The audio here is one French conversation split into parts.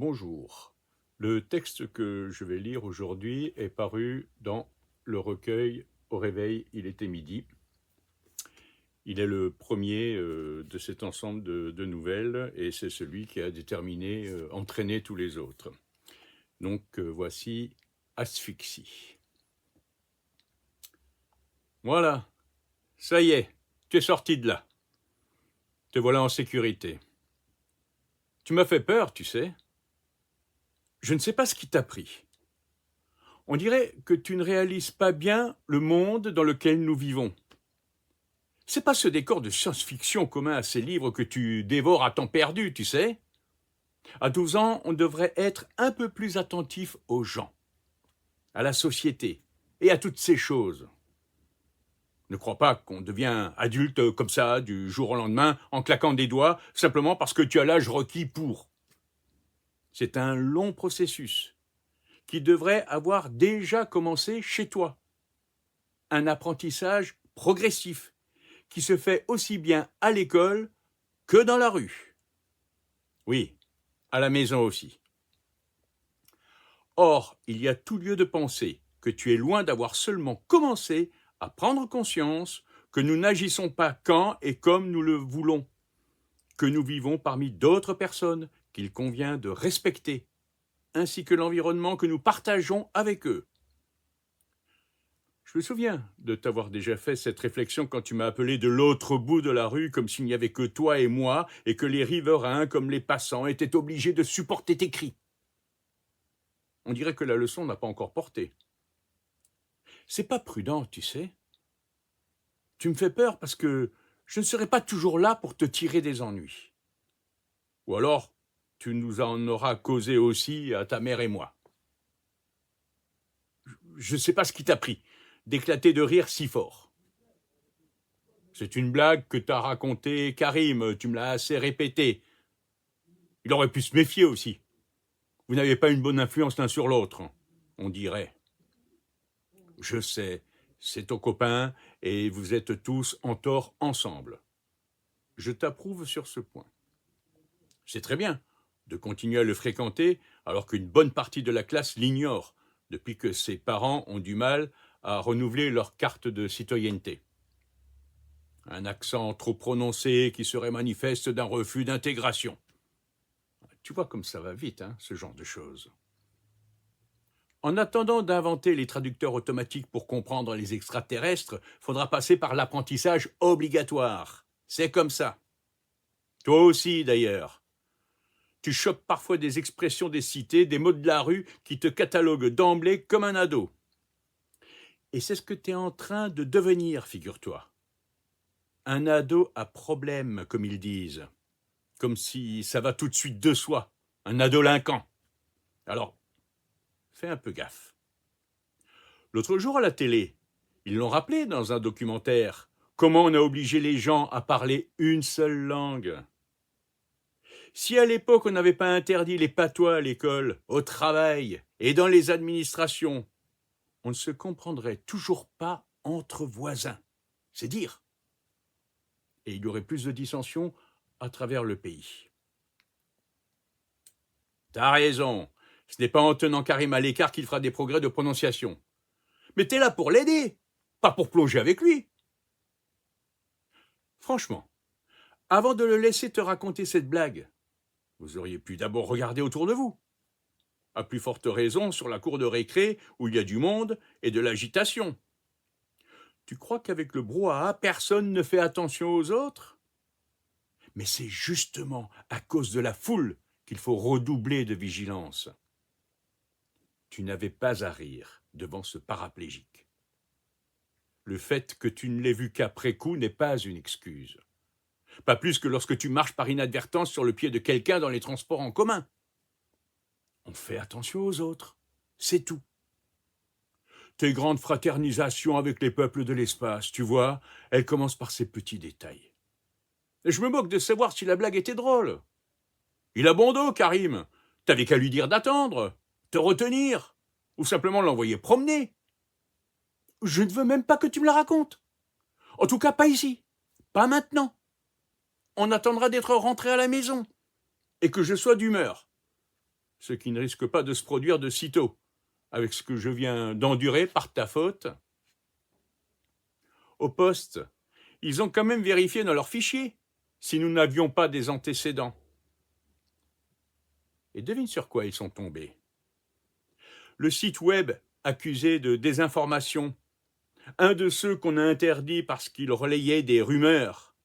Bonjour. Le texte que je vais lire aujourd'hui est paru dans le recueil Au réveil, il était midi. Il est le premier de cet ensemble de nouvelles et c'est celui qui a déterminé, entraîné tous les autres. Donc voici Asphyxie. Voilà, ça y est, tu es sorti de là. Te voilà en sécurité. Tu m'as fait peur, tu sais. Je ne sais pas ce qui t'a pris. On dirait que tu ne réalises pas bien le monde dans lequel nous vivons. C'est pas ce décor de science-fiction commun à ces livres que tu dévores à temps perdu, tu sais. À 12 ans, on devrait être un peu plus attentif aux gens, à la société et à toutes ces choses. Ne crois pas qu'on devient adulte comme ça, du jour au lendemain, en claquant des doigts, simplement parce que tu as l'âge requis pour. C'est un long processus qui devrait avoir déjà commencé chez toi. Un apprentissage progressif qui se fait aussi bien à l'école que dans la rue. Oui, à la maison aussi. Or, il y a tout lieu de penser que tu es loin d'avoir seulement commencé à prendre conscience que nous n'agissons pas quand et comme nous le voulons, que nous vivons parmi d'autres personnes qu'il convient de respecter, ainsi que l'environnement que nous partageons avec eux. Je me souviens de t'avoir déjà fait cette réflexion quand tu m'as appelé de l'autre bout de la rue comme s'il n'y avait que toi et moi et que les riverains, comme les passants, étaient obligés de supporter tes cris. On dirait que la leçon n'a pas encore porté. C'est pas prudent, tu sais. Tu me fais peur parce que je ne serai pas toujours là pour te tirer des ennuis. Ou alors, tu nous en auras causé aussi à ta mère et moi. Je ne sais pas ce qui t'a pris, d'éclater de rire si fort. C'est une blague que t'as racontée, Karim, tu me l'as assez répétée. Il aurait pu se méfier aussi. Vous n'avez pas une bonne influence l'un sur l'autre, on dirait. Je sais, c'est ton copain et vous êtes tous en tort ensemble. Je t'approuve sur ce point. C'est très bien de continuer à le fréquenter alors qu'une bonne partie de la classe l'ignore depuis que ses parents ont du mal à renouveler leur carte de citoyenneté. Un accent trop prononcé qui serait manifeste d'un refus d'intégration. Tu vois comme ça va vite, hein, ce genre de choses. En attendant d'inventer les traducteurs automatiques pour comprendre les extraterrestres, faudra passer par l'apprentissage obligatoire. C'est comme ça. Toi aussi, d'ailleurs. Tu chopes parfois des expressions des cités, des mots de la rue qui te cataloguent d'emblée comme un ado. Et c'est ce que tu es en train de devenir, figure-toi. Un ado à problème, comme ils disent. Comme si ça va tout de suite de soi. Un adolinquant. Alors, fais un peu gaffe. L'autre jour à la télé, ils l'ont rappelé dans un documentaire, comment on a obligé les gens à parler une seule langue. Si à l'époque on n'avait pas interdit les patois à l'école, au travail et dans les administrations, on ne se comprendrait toujours pas entre voisins. C'est dire. Et il y aurait plus de dissensions à travers le pays. T'as raison, ce n'est pas en tenant Karim à l'écart qu'il fera des progrès de prononciation. Mais t'es là pour l'aider, pas pour plonger avec lui. Franchement, avant de le laisser te raconter cette blague, vous auriez pu d'abord regarder autour de vous. À plus forte raison sur la cour de récré où il y a du monde et de l'agitation. Tu crois qu'avec le brouhaha, personne ne fait attention aux autres? Mais c'est justement à cause de la foule qu'il faut redoubler de vigilance. Tu n'avais pas à rire devant ce paraplégique. Le fait que tu ne l'aies vu qu'après coup n'est pas une excuse. Pas plus que lorsque tu marches par inadvertance sur le pied de quelqu'un dans les transports en commun. On fait attention aux autres, c'est tout. Tes grandes fraternisations avec les peuples de l'espace, tu vois, elles commencent par ces petits détails. Et je me moque de savoir si la blague était drôle. Il a bon dos, Karim. T'avais qu'à lui dire d'attendre, te retenir, ou simplement l'envoyer promener. Je ne veux même pas que tu me la racontes. En tout cas, pas ici. Pas maintenant. On attendra d'être rentré à la maison. Et que je sois d'humeur. ce qui ne risque pas de se produire de sitôt, avec ce que je viens d'endurer par ta faute. Au poste, ils ont quand même vérifié dans leurs fichiers si nous n'avions pas des antécédents. Et devine sur quoi ils sont tombés. Le site web accusé de désinformation, un de ceux qu'on a interdit parce qu'il relayait des rumeurs.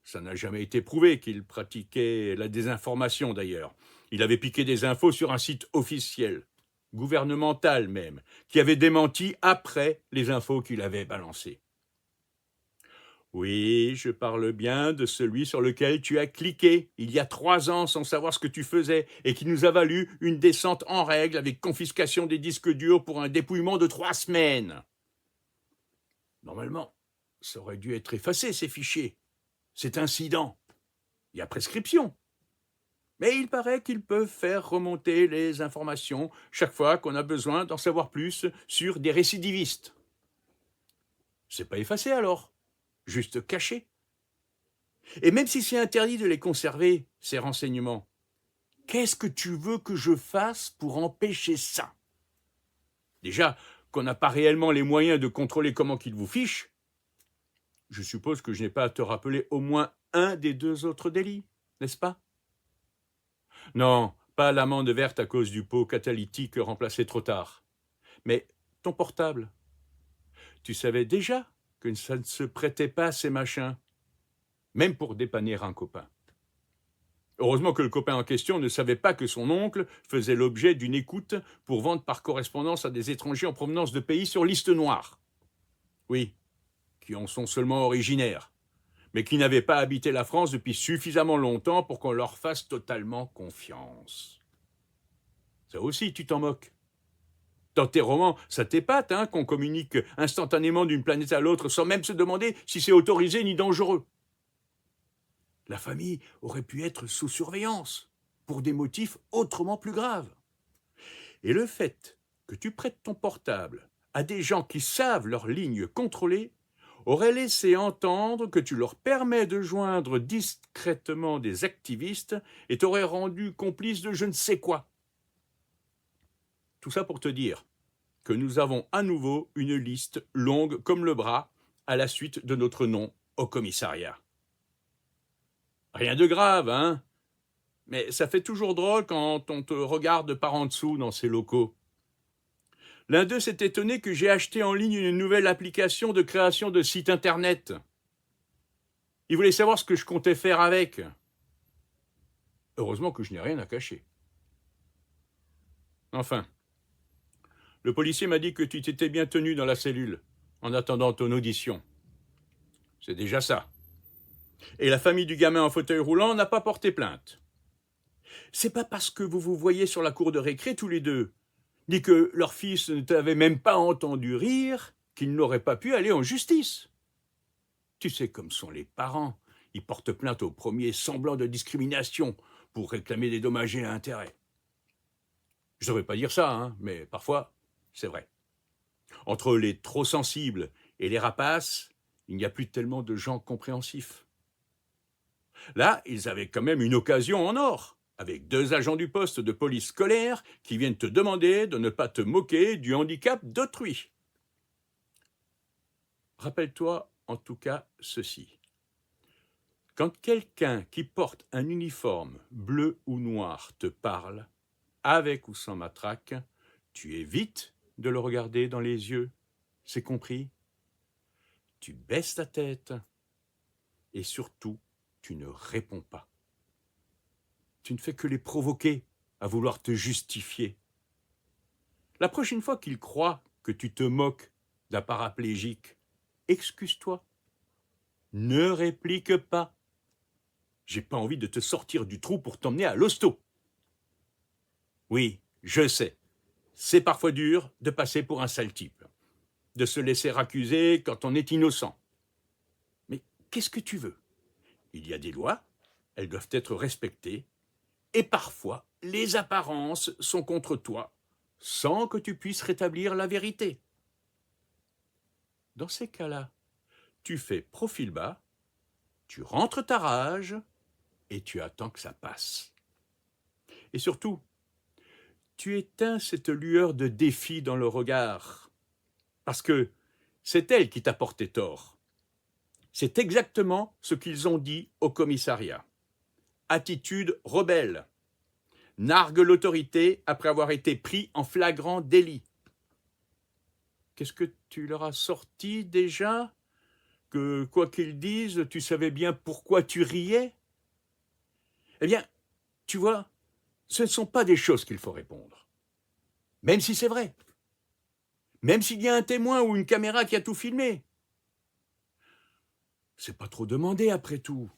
Ça n'a jamais été prouvé qu'il pratiquait la désinformation d'ailleurs. Il avait piqué des infos sur un site officiel, gouvernemental même, qui avait démenti après les infos qu'il avait balancées. Oui, je parle bien de celui sur lequel tu as cliqué il y a 3 ans sans savoir ce que tu faisais et qui nous a valu une descente en règle avec confiscation des disques durs pour un dépouillement de 3 semaines. Normalement, ça aurait dû être effacé, ces fichiers. Cet incident. Il y a prescription. Mais il paraît qu'ils peuvent faire remonter les informations chaque fois qu'on a besoin d'en savoir plus sur des récidivistes. C'est pas effacé alors, juste caché. Et même si c'est interdit de les conserver, ces renseignements, qu'est-ce que tu veux que je fasse pour empêcher ça? Déjà, qu'on n'a pas réellement les moyens de contrôler comment qu'ils vous fichent, je suppose que je n'ai pas à te rappeler au moins un des 2 autres délits, n'est-ce pas? Non, pas l'amende verte à cause du pot catalytique remplacé trop tard. Mais ton portable, tu savais déjà que ça ne se prêtait pas à ces machins, même pour dépanner un copain. Heureusement que le copain en question ne savait pas que son oncle faisait l'objet d'une écoute pour vendre par correspondance à des étrangers en provenance de pays sur liste noire. Oui, qui en sont seulement originaires, mais qui n'avaient pas habité la France depuis suffisamment longtemps pour qu'on leur fasse totalement confiance. Ça aussi, tu t'en moques. Dans tes romans, ça t'épate qu'on communique instantanément d'une planète à l'autre sans même se demander si c'est autorisé ni dangereux. La famille aurait pu être sous surveillance, pour des motifs autrement plus graves. Et le fait que tu prêtes ton portable à des gens qui savent leurs lignes contrôlées aurait laissé entendre que tu leur permets de joindre discrètement des activistes et t'aurait rendu complice de je ne sais quoi. Tout ça pour te dire que nous avons à nouveau une liste longue comme le bras à la suite de notre nom au commissariat. Rien de grave, hein? Mais ça fait toujours drôle quand on te regarde par en dessous dans ces locaux. L'un d'eux s'est étonné que j'ai acheté en ligne une nouvelle application de création de site internet. Il voulait savoir ce que je comptais faire avec. Heureusement que je n'ai rien à cacher. Enfin, le policier m'a dit que tu t'étais bien tenu dans la cellule, en attendant ton audition. C'est déjà ça. Et la famille du gamin en fauteuil roulant n'a pas porté plainte. C'est pas parce que vous vous voyez sur la cour de récré tous les deux, ni que leur fils ne t'avait même pas entendu rire, qu'ils n'auraient pas pu aller en justice. Tu sais comme sont les parents. Ils portent plainte au premier semblant de discrimination pour réclamer des dommages et intérêts. Je ne devrais pas dire ça, mais parfois, c'est vrai. Entre les trop sensibles et les rapaces, il n'y a plus tellement de gens compréhensifs. Là, ils avaient quand même une occasion en or, avec 2 agents du poste de police scolaire qui viennent te demander de ne pas te moquer du handicap d'autrui. Rappelle-toi en tout cas ceci. Quand quelqu'un qui porte un uniforme bleu ou noir te parle, avec ou sans matraque, tu évites de le regarder dans les yeux. C'est compris? Tu baisses ta tête et surtout, tu ne réponds pas. Tu ne fais que les provoquer à vouloir te justifier. La prochaine fois qu'ils croient que tu te moques d'un paraplégique, excuse-toi. Ne réplique pas. J'ai pas envie de te sortir du trou pour t'emmener à l'hosto. Oui, je sais. C'est parfois dur de passer pour un sale type, de se laisser accuser quand on est innocent. Mais qu'est-ce que tu veux? Il y a des lois, elles doivent être respectées, et parfois les apparences sont contre toi, sans que tu puisses rétablir la vérité. Dans ces cas-là, tu fais profil bas, tu rentres ta rage, et tu attends que ça passe. Et surtout, tu éteins cette lueur de défi dans le regard, parce que c'est elle qui t'a porté tort. C'est exactement ce qu'ils ont dit au commissariat. Attitude rebelle. Nargue l'autorité après avoir été pris en flagrant délit. Qu'est-ce que tu leur as sorti déjà? Que quoi qu'ils disent, tu savais bien pourquoi tu riais? Eh bien, tu vois, ce ne sont pas des choses qu'il faut répondre. Même si c'est vrai. Même s'il y a un témoin ou une caméra qui a tout filmé. C'est pas trop demandé après tout.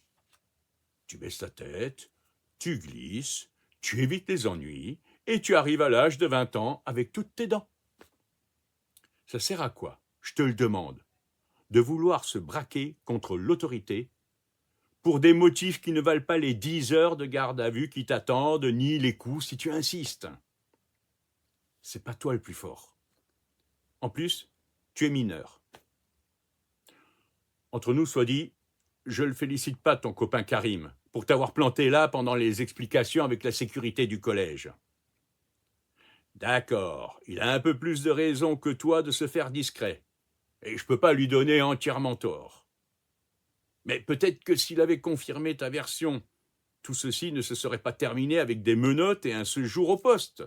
Tu baisses la tête, tu glisses, tu évites les ennuis, et tu arrives à l'âge de 20 ans avec toutes tes dents. Ça sert à quoi, je te le demande, de vouloir se braquer contre l'autorité pour des motifs qui ne valent pas les 10 heures de garde à vue qui t'attendent, ni les coups si tu insistes. C'est pas toi le plus fort. En plus, tu es mineur. Entre nous soit dit, je ne félicite pas ton copain Karim pour t'avoir planté là pendant les explications avec la sécurité du collège. D'accord, il a un peu plus de raison que toi de se faire discret, et je ne peux pas lui donner entièrement tort. Mais peut-être que s'il avait confirmé ta version, tout ceci ne se serait pas terminé avec des menottes et un séjour au poste.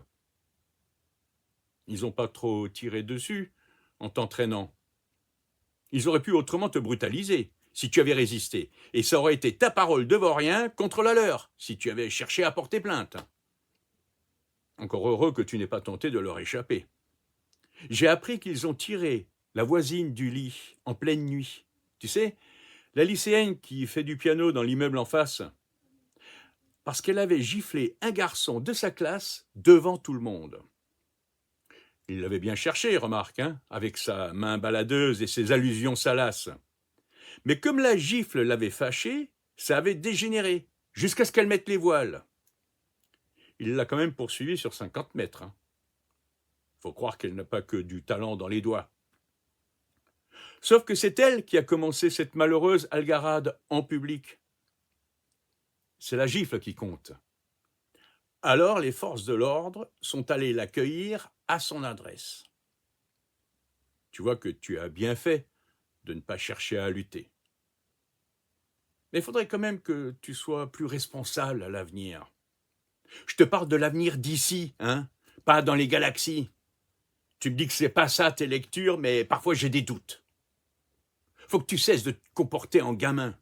Ils n'ont pas trop tiré dessus en t'entraînant. Ils auraient pu autrement te brutaliser si tu avais résisté, et ça aurait été ta parole de vaurien contre la leur si tu avais cherché à porter plainte. Encore heureux que tu n'aies pas tenté de leur échapper. J'ai appris qu'ils ont tiré la voisine du lit en pleine nuit. Tu sais, la lycéenne qui fait du piano dans l'immeuble en face, parce qu'elle avait giflé un garçon de sa classe devant tout le monde. Il l'avait bien cherché, remarque, avec sa main baladeuse et ses allusions salaces. Mais comme la gifle l'avait fâché, ça avait dégénéré, jusqu'à ce qu'elle mette les voiles. Il l'a quand même poursuivie sur 50 mètres. Faut croire qu'elle n'a pas que du talent dans les doigts. Sauf que c'est elle qui a commencé cette malheureuse algarade en public. C'est la gifle qui compte. Alors les forces de l'ordre sont allées l'accueillir à son adresse. Tu vois que tu as bien fait de ne pas chercher à lutter. Mais il faudrait quand même que tu sois plus responsable à l'avenir. Je te parle de l'avenir d'ici, pas dans les galaxies. Tu me dis que c'est pas ça tes lectures, mais parfois j'ai des doutes. Faut que tu cesses de te comporter en gamin.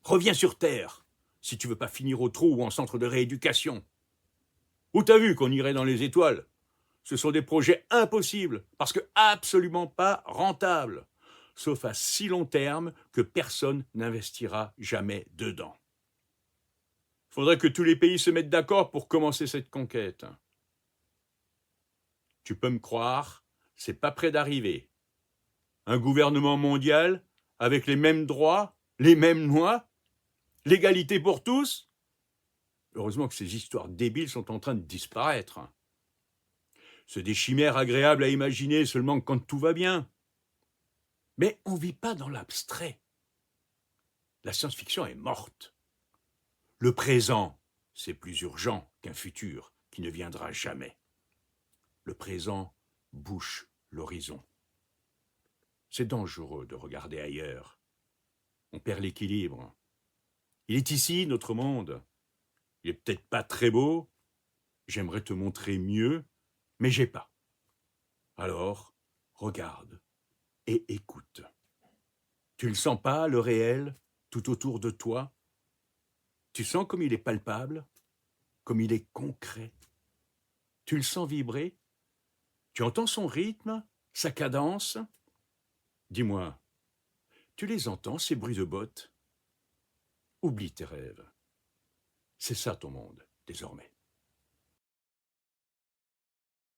Reviens sur Terre, si tu veux pas finir au trou ou en centre de rééducation. Où t'as vu qu'on irait dans les étoiles? Ce sont des projets impossibles, parce que absolument pas rentables, sauf à si long terme que personne n'investira jamais dedans. Faudrait que tous les pays se mettent d'accord pour commencer cette conquête. Tu peux me croire, c'est pas près d'arriver. Un gouvernement mondial avec les mêmes droits, les mêmes lois, l'égalité pour tous. Heureusement que ces histoires débiles sont en train de disparaître. C'est des chimères agréables à imaginer seulement quand tout va bien. Mais on ne vit pas dans l'abstrait. La science-fiction est morte. Le présent, c'est plus urgent qu'un futur qui ne viendra jamais. Le présent bouche l'horizon. C'est dangereux de regarder ailleurs. On perd l'équilibre. Il est ici, notre monde. Il est peut-être pas très beau. J'aimerais te montrer mieux, mais j'ai pas. Alors, regarde et écoute. Tu le sens pas, le réel, tout autour de toi? Tu sens comme il est palpable, comme il est concret? Tu le sens vibrer? Tu entends son rythme, sa cadence? Dis-moi, tu les entends, ces bruits de bottes? Oublie tes rêves. C'est ça ton monde, désormais.